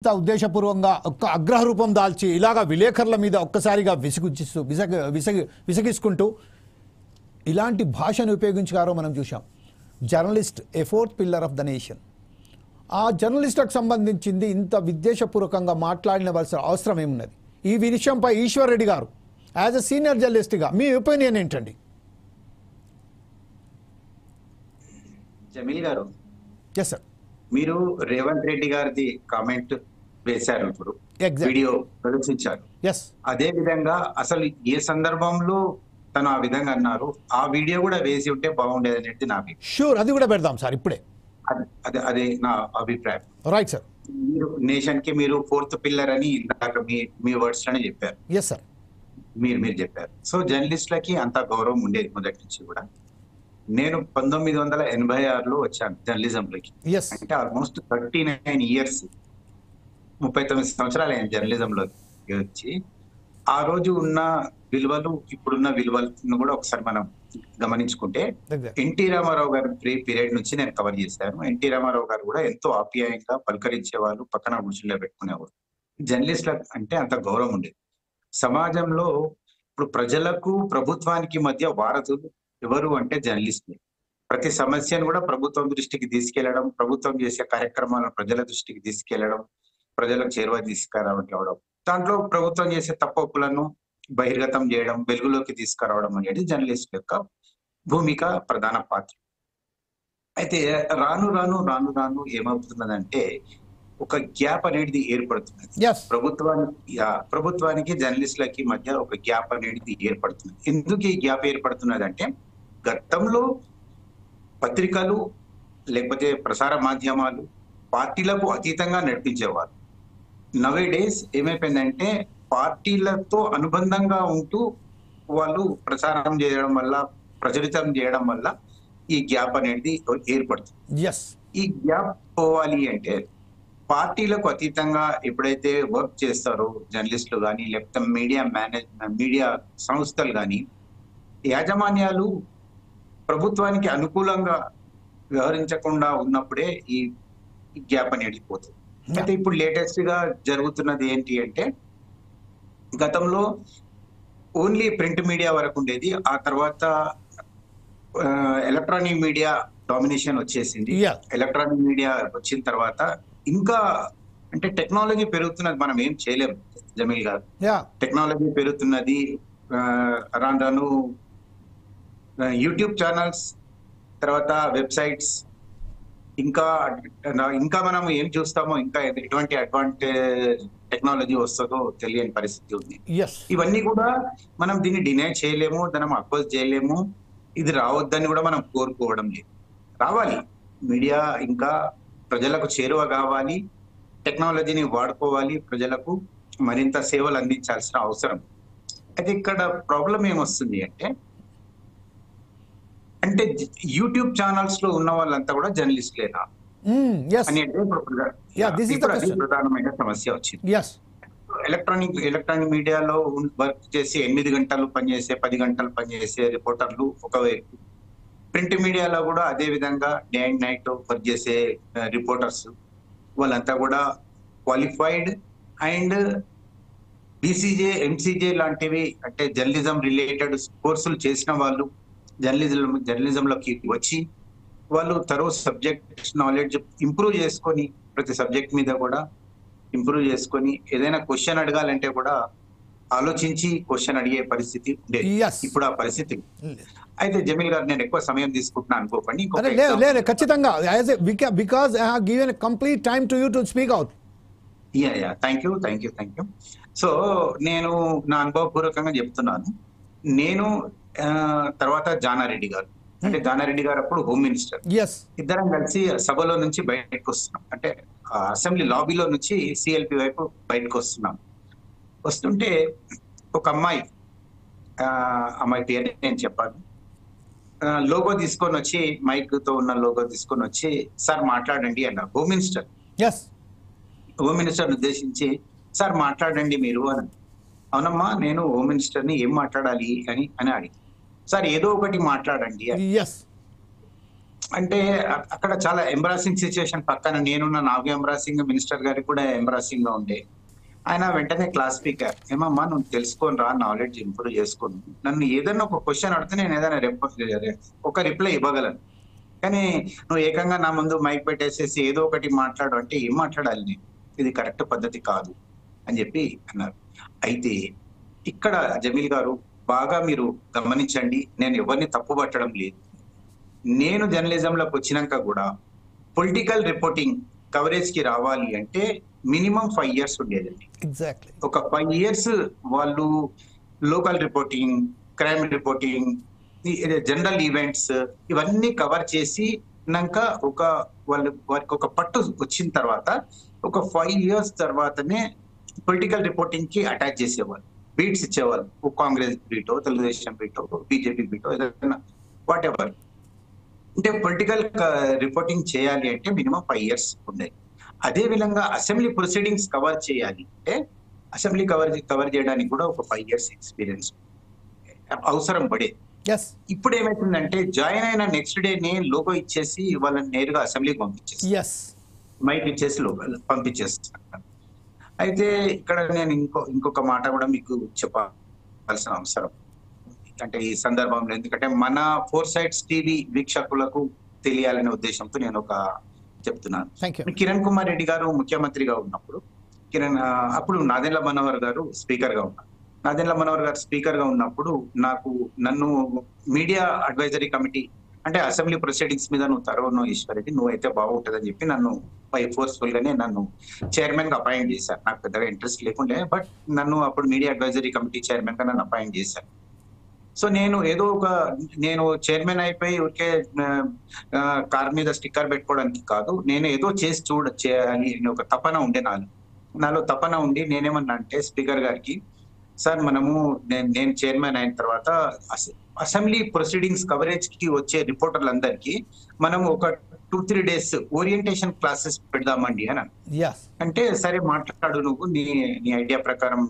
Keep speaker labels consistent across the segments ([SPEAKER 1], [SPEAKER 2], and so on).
[SPEAKER 1] ఉద్దేశపూర్వకంగా ఒక్క అగ్రహ రూపం దాల్చి ఇలాగా విలేకరుల మీద ఒక్కసారిగా విసిగిస్తూ ఇలాంటి భాషను ఉపయోగించారో మనం చూసాం. Journalist A fourth pillar of the nation. ఆ జర్నలిస్టులకు సంబంధించింది ఇంత విద్వేషపూర్వకంగా మాట్లాడినవలసిన అవసరం ఏమున్నది? ఈ విషయంపై ఈశ్వర్ రెడ్డి గారు యాజ్ ఎ సీనియర్ జర్నలిస్ట్గా మీ ఒపీనియన్ ఏంటండి?
[SPEAKER 2] జమీల్ గారు,
[SPEAKER 1] ఎస్ సార్,
[SPEAKER 2] మీరు రేవంత్ రెడ్డి గారిది కామెంట్ వేశారు, ఇప్పుడు వీడియో ప్రదర్శించారు. అదే విధంగా అసలు ఏ సందర్భంలో తను ఆ విధంగా అన్నారు, ఆ వీడియో కూడా వేసి ఉంటే బాగుండేది అనేది నా అభిప్రాయం.
[SPEAKER 1] షూర్, అది కూడా పెడదాం సార్ ఇప్పుడే.
[SPEAKER 2] అదే నా అభిప్రాయం.
[SPEAKER 1] Right sir.
[SPEAKER 2] మీరు నేషన్ కి మీరు ఫోర్త్ పిల్లర్ అని ఇందాక మీ వర్డ్స్ లోనే చెప్పారు.
[SPEAKER 1] ఎస్ సార్,
[SPEAKER 2] మీరు చెప్పారు. సో జర్నలిస్టులకి అంత గౌరవం ఉండేది మొదటి నుంచి కూడా. నేను 1986లో వచ్చాను జర్నలిజంలోకి. అంటే ఆల్మోస్ట్ 39 ఇయర్స్, 39 సంవత్సరాలు అయింది జర్నలిజంలోకి వచ్చి. ఆ రోజు ఉన్న విలువలు ఇప్పుడున్న విలువలను కూడా ఒకసారి మనం గమనించుకుంటే, ఎన్టీ రామారావు గారి పీరియడ్ నుంచి నేను కవర్ చేశాను. ఎన్టీ రామారావు గారు కూడా ఎంతో ఆప్యాయంగా పలకరించేవాళ్ళు, పక్కన గుడిసెల్లో పెట్టుకునేవారు. జర్నలిస్టులకు అంటే అంత గౌరవం ఉండేది. సమాజంలో ఇప్పుడు ప్రజలకు ప్రభుత్వానికి మధ్య వారధులు ఎవరు అంటే జర్నలిస్టులు. ప్రతి సమస్యను కూడా ప్రభుత్వం దృష్టికి తీసుకెళ్లడం, ప్రభుత్వం చేసే కార్యక్రమాలను ప్రజల దృష్టికి తీసుకెళ్లడం, ప్రజలకు చేరువ తీసుకురావడం, దాంట్లో ప్రభుత్వం చేసే తప్పులను బహిర్గతం చేయడం, వెలుగులోకి తీసుకురావడం అనేది జర్నలిస్ట్ యొక్క భూమిక, ప్రధాన పాత్ర. అయితే రాను రాను రాను రాను ఏమవుతున్నదంటే ఒక గ్యాప్ అనేది ఏర్పడుతున్నది. ప్రభుత్వానికి జర్నలిస్టులకి మధ్య ఒక గ్యాప్ అనేది ఏర్పడుతున్నది. ఎందుకు ఈ గ్యాప్ ఏర్పడుతున్నది అంటే, గతంలో పత్రికలు లేకపోతే ప్రసార మాధ్యమాలు పార్టీలకు అతీతంగా నడిపించేవారు. నవే డేస్ ఏమైపోయిందంటే పార్టీలతో అనుబంధంగా ఉంటూ వాళ్ళు ప్రచారం చేయడం వల్ల, ప్రచురితం చేయడం వల్ల ఈ గ్యాప్ అనేది ఏర్పడుతుంది. ఈ గ్యాప్ పోవాలి అంటే పార్టీలకు అతీతంగా ఎప్పుడైతే వర్క్ చేస్తారో జర్నలిస్టులు కానీ, లేకపోతే మీడియా సంస్థలు కానీ, యాజమాన్యాలు ప్రభుత్వానికి అనుకూలంగా వ్యవహరించకుండా ఉన్నప్పుడే ఈ గ్యాప్ అనేది పోతుంది. అయితే ఇప్పుడు లేటెస్ట్ గా జరుగుతున్నది ఏంటి అంటే, గతంలో ఓన్లీ ప్రింట్ మీడియా వరకు ఉండేది. ఆ తర్వాత ఎలక్ట్రానిక్ మీడియా డామినేషన్ వచ్చేసింది. ఎలక్ట్రానిక్ మీడియా వచ్చిన తర్వాత ఇంకా అంటే టెక్నాలజీ పెరుగుతున్నది, మనం ఏం చేయలేము జమీల్ గారు. టెక్నాలజీ పెరుగుతున్నది, రాను యూట్యూబ్ ఛానల్స్, తర్వాత వెబ్సైట్స్, ఇంకా మనం ఏం చూస్తామో, ఇంకా ఎటువంటి అడ్వాంటేజ్ టెక్నాలజీ వస్తుందో తెలియని పరిస్థితి ఉంది. ఇవన్నీ కూడా మనం దీన్ని డినై చేయలేము, దాన్ని అపోజ్ చేయలేము. ఇది రావద్దని కూడా మనం కోరుకోవడం లేదు. రావాలి, మీడియా ఇంకా ప్రజలకు చేరువ కావాలి, టెక్నాలజీని వాడుకోవాలి, ప్రజలకు మరింత సేవలు అందించాల్సిన అవసరం. అయితే ఇక్కడ ప్రాబ్లం ఏమొస్తుంది అంటే యూట్యూబ్ ఛానల్స్ లో ఉన్న వాళ్ళంతా కూడా జర్నలిస్టులేనా అని ప్రధానమైన సమస్య వచ్చింది. ఎలక్ట్రానిక్ మీడియాలో వర్క్ చేసి 8 గంటలు పనిచేసే, 10 గంటలు పనిచేసే రిపోర్టర్లు ఒకవైపు, ప్రింట్ మీడియాలో కూడా అదే విధంగా డే అండ్ నైట్ వర్క్ చేసే రిపోర్టర్స్, వాళ్ళంతా కూడా క్వాలిఫైడ్ అండ్ బీసీజే, ఎంసీజే లాంటివి అంటే జర్నలిజం రిలేటెడ్ కోర్సులు చేసిన వాళ్ళు జర్నలిజంలోకి వచ్చి వాళ్ళు తరో సబ్జెక్ట్ నాలెడ్జ్ ఇంప్రూవ్ చేసుకొని, ప్రతి సబ్జెక్ట్ మీద కూడా ఇంప్రూవ్ చేసుకొని ఏదైనా క్వశ్చన్ అడగాలంటే కూడా ఆలోచించి క్వశ్చన్ అడిగే పరిస్థితి ఉండేది. ఇప్పుడు ఆ పరిస్థితి. అయితే జమీల్ గారు, నేను ఎక్కువ సమయం తీసుకుంటున్నాను అనుకోకండి.
[SPEAKER 1] ఖచ్చితంగా, because I have given complete time to you to speak out.
[SPEAKER 2] Thank you. So నేను నా అనుభవపూర్వకంగా చెప్తున్నాను. నేను తర్వాత జానారెడ్డి గారు, అంటే జానారెడ్డి గారు అప్పుడు హోమ్ మినిస్టర్, ఇద్దరం కలిసి సభలో నుంచి బయటకు వస్తున్నాం. అంటే అసెంబ్లీ లాబీలో నుంచి సిఎల్పి వైపు బయటకు వస్తుంటే ఒక అమ్మాయి పేరు నేను చెప్పాను, లోగో తీసుకొని వచ్చి, మైక్ తో ఉన్న లోగో తీసుకొని వచ్చి, సార్ మాట్లాడండి అన్నారు. హోమ్ మినిస్టర్ ఉద్దేశించి, సార్ మాట్లాడండి మీరు అని. అవునమ్మా, నేను హోమ్ మినిస్టర్ని, ఏం మాట్లాడాలి అని అడిగి, సార్ ఏదో ఒకటి మాట్లాడండి. అంటే అక్కడ చాలా ఎంబ్రాసింగ్ సిచ్యువేషన్, పక్కన నేనున్న, నాకు ఎంబ్రాసింగ్, మినిస్టర్ గారికి కూడా ఎంబ్రాసింగ్ గా ఉండే. ఆయన వెంటనే క్లాస్ స్పీకర్, ఏమమ్మా నువ్వు తెలుసుకొని రా, నాలెడ్జ్ ఇంప్రూవ్ చేసుకోను, నన్ను ఏదైనా ఒక క్వశ్చన్ అడిగితే నేను ఏదైనా ఒక రిప్లై ఇవ్వగలను, కానీ నువ్వు ఏకంగా నా ముందు మైక్ పెట్టేసేసి ఏదో ఒకటి మాట్లాడు అంటే ఏం మాట్లాడాలి నేను, ఇది కరెక్ట్ పద్ధతి కాదు అని చెప్పి అన్నారు. అయితే ఇక్కడ జమీల్ గారు బాగా మీరు గమనించండి, నేను ఎవరిని తప్పు పట్టడం లేదు. నేను జర్నలిజంలోకి వచ్చినాక కూడా పొలిటికల్ రిపోర్టింగ్ కవరేజ్ కి రావాలి అంటే మినిమం 5 years ఉండేదండి.
[SPEAKER 1] ఎగ్జాక్ట్లీ.
[SPEAKER 2] ఒక 5 years వాళ్ళు local reporting, crime reporting, general events ఇవన్నీ కవర్ చేసినాక వారికి ఒక పట్టు వచ్చిన తర్వాత ఒక 5 years తర్వాతనే పొలిటికల్ రిపోర్టింగ్ కి అటాచ్ చేసేవాళ్ళు, బీట్స్ ఇచ్చేవాళ్ళు. కాంగ్రెస్ బీటో, తెలుగుదేశం బీటో, బీజేపీ బీటో, ఏదైనా వాట్ ఎవర్. అంటే పొలిటికల్ రిపోర్టింగ్ చేయాలి అంటే మినిమం 5 years ఉండేది. అదే విధంగా అసెంబ్లీ ప్రొసీడింగ్స్ కవర్ చేయాలి అంటే అసెంబ్లీ కవర్ చేయడానికి కూడా ఒక 5 years ఎక్స్పీరియన్స్ అవసరం పడే. ఇప్పుడు ఏమైతుందంటే జాయిన్ అయిన నెక్స్ట్ డే లోగో ఇచ్చేసి వాళ్ళని నేరుగా అసెంబ్లీకి పంపించేసి మైక్ ఇచ్చేసి పంపించేస్తాను. అయితే ఇక్కడ నేను ఇంకొక మాట కూడా మీకు చెప్పాల్సిన అవసరం అంటే ఈ సందర్భంలో, ఎందుకంటే మన 4 Sides టీవీ వీక్షకులకు తెలియాలనే ఉద్దేశంతో నేను ఒక చెప్తున్నాను. కిరణ్ కుమార్ రెడ్డి గారు ముఖ్యమంత్రిగా ఉన్నప్పుడు అప్పుడు నాదెండ్ల మనోహర్ గారు స్పీకర్ గా ఉన్నారు. నాదెండ్ల మనోహర్ గారు స్పీకర్ గా ఉన్నప్పుడు నన్ను మీడియా అడ్వైజరీ కమిటీ అంటే అసెంబ్లీ ప్రొసీడింగ్స్ మీద నువ్వు ఈశ్వరెడ్డి నువ్వైతే బాగుంటుందని చెప్పి నన్ను ఫోర్స్ఫుల్ గానే నన్ను చైర్మన్ గా అపాయింట్ చేశారు. నాకు పెద్దగా ఇంట్రెస్ట్ లేకుండే, బట్ నన్ను అప్పుడు మీడియా అడ్వైజరీ కమిటీ చైర్మన్ గా నన్ను అపాయింట్ చేశారు. సో నేను చైర్మన్ అయిపోయి ఊరికే కార్ మీద స్టిక్కర్ పెట్టుకోవడానికి కాదు, నేను ఏదో చేయాలి అని ఒక తపన ఉండే నాలో తపన ఉండి నేనేమన్నా అంటే స్పీకర్ గారికి, సార్ నేను చైర్మన్ అయిన తర్వాత అసెంబ్లీ ప్రొసీడింగ్స్ కవరేజ్ కి వచ్చే రిపోర్టర్లందరికీ మనం ఒక 2-3 days ఓరియంటేషన్ క్లాసెస్ పెడదామండి అని. అంటే సరే మాట్లాడు, నువ్వు నీ ఐడియా ప్రకారం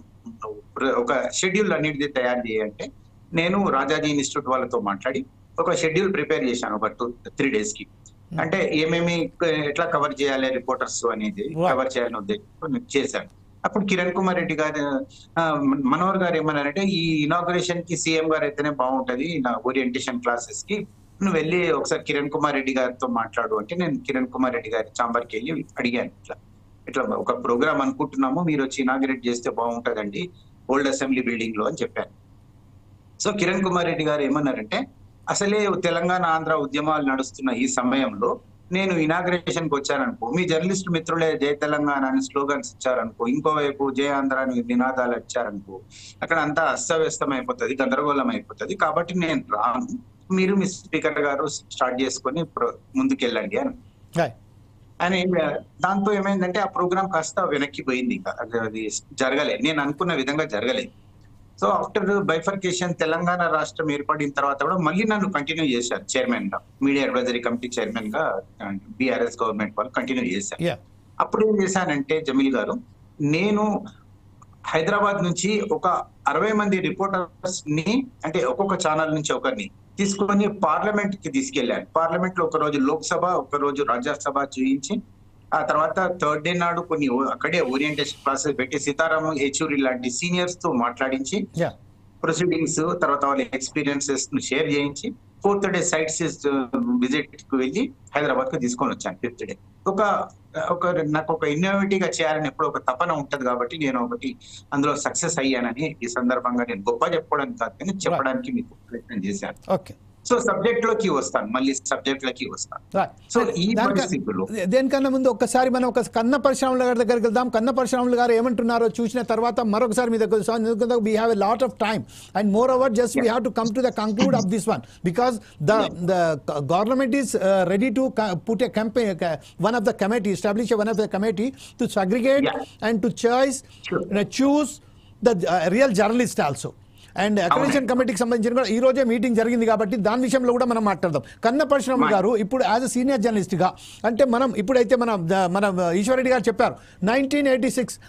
[SPEAKER 2] ఒక షెడ్యూల్ అన్నిటిది తయారు చేయంటే నేను రాజాజీ ఇన్స్టిట్యూట్ వాళ్ళతో మాట్లాడి ఒక షెడ్యూల్ ప్రిపేర్ చేశాను ఒక 2-3 days కి. అంటే ఏమేమి ఎట్లా కవర్ చేయాలి రిపోర్టర్స్ అనేది కవర్ చేయాలని ఉద్దేశంతో చేశాను. అప్పుడు కిరణ్ కుమార్ రెడ్డి గారు మనోహర్ గారు ఏమన్నారంటే ఈ ఇనాగ్రేషన్ కి సీఎం గారు అయితేనే బాగుంటది నా ఓరియంటేషన్ క్లాసెస్ కి, నువ్వు వెళ్ళి ఒకసారి కిరణ్ కుమార్ రెడ్డి గారితో మాట్లాడు అంటే నేను కిరణ్ కుమార్ రెడ్డి గారి ఛాంబర్కి వెళ్ళి అడిగాను, ఇట్లా ఒక ప్రోగ్రామ్ అనుకుంటున్నాము, మీరు వచ్చి ఇనాగ్రేట్ చేస్తే బాగుంటదండి ఓల్డ్ అసెంబ్లీ బిల్డింగ్ లో అని చెప్పాను. సో కిరణ్ కుమార్ రెడ్డి గారు ఏమన్నారంటే అసలే తెలంగాణ ఆంధ్ర ఉద్యమాలు నడుస్తున్న ఈ సమయంలో నేను ఇనాగ్రేషన్ కి వచ్చాననుకో, మీ జర్నలిస్ట్ మిత్రులే జై తెలంగాణ అని స్లోగన్స్ ఇచ్చారనుకో, ఇంకోవైపు జై ఆంధ్ర అని నినాదాలు ఇచ్చారనుకో, అక్కడ అంతా అస్తవ్యస్తం అయిపోతుంది, గందరగోళం అయిపోతుంది, కాబట్టి నేను రాను, మీరు మీ స్పీకర్ గారు స్టార్ట్ చేసుకొని ముందుకెళ్ళండి అని. అని దాంతో ఏమైందంటే ఆ ప్రోగ్రామ్ కాస్త వెనక్కి పోయింది, అది జరగలేదు, నేను అనుకున్న విధంగా జరగలేదు. సో ఆఫ్టర్ బైఫర్కేషన్ తెలంగాణ రాష్ట్రం ఏర్పడిన తర్వాత కూడా మళ్ళీ నన్ను కంటిన్యూ చేశారు చైర్మన్ గా, మీడియా అడ్వైజరీ కమిటీ చైర్మన్ గా బీఆర్ఎస్ గవర్నమెంట్ వాళ్ళు కంటిన్యూ చేశారు. అప్పుడు ఏం చేశానంటే జమీల్ గారు, నేను హైదరాబాద్ నుంచి ఒక 60 మంది రిపోర్టర్స్ ని అంటే ఒక్కొక్క ఛానల్ నుంచి ఒకరిని తీసుకొని పార్లమెంట్ కి తీసుకెళ్లాను. పార్లమెంట్ లో ఒక రోజు లోక్సభ, ఒక రోజు రాజ్యసభ చూయించి, ఆ తర్వాత 3rd day నాడు కొన్ని అక్కడే ఓరియంటేషన్ క్లాసెస్ పెట్టి సీతారాం యేచూరి లాంటి సీనియర్స్ తో మాట్లాడించి ప్రొసీడింగ్స్ తర్వాత వాళ్ళ ఎక్స్పీరియన్సెస్ ను షేర్ చేయించి 4th day సైట్స్ విజిట్ కు వెళ్ళి హైదరాబాద్ కు తీసుకొని వచ్చాను 5th day. నాకు ఒక ఇన్నోవేటివ్ గా చేయాలని ఎప్పుడు ఒక తపన ఉంటది కాబట్టి నేను ఒకటి అందులో సక్సెస్ అయ్యానని ఈ సందర్భంగా నేను గొప్ప చెప్పుకోవడానికి కాదు కానీ చెప్పడానికి మీకు ప్రయత్నం చేశాను. సో సబ్జెక్ట్ లోకి వస్తాను, మళ్ళీ సబ్జెక్ట్ లోకి వస్తాను. సో ఈ పరిస్థితుల్లో
[SPEAKER 1] దేనికన్నా ముందు ఒక్కసారి మనం ఒక కన్న పరశురాములు గారి దగ్గరికి వెళ్దాం. కన్న పరశురాములు గారు ఏమంటున్నారో చూసిన తర్వాత మరొకసారి మీ దగ్గర we have a lot of time and moreover just we have to come to the conclude of this one because the government is ready to put a campaign, one of the committee, establish one of the committee to segregate and to choose the real journalist also. And accreditation కమిటీకి సంబంధించిన కూడా ఈ రోజే meeting జరిగింది కాబట్టి దాని విషయంలో కూడా మనం మాట్లాడదాం. కన్న పరశురాములు గారు ఇప్పుడు యాజ్ అ సీనియర్ జర్నలిస్ట్ గా అంటే మనం ఇప్పుడైతే మన ఈశ్వరరెడ్డి గారు చెప్పారు 1986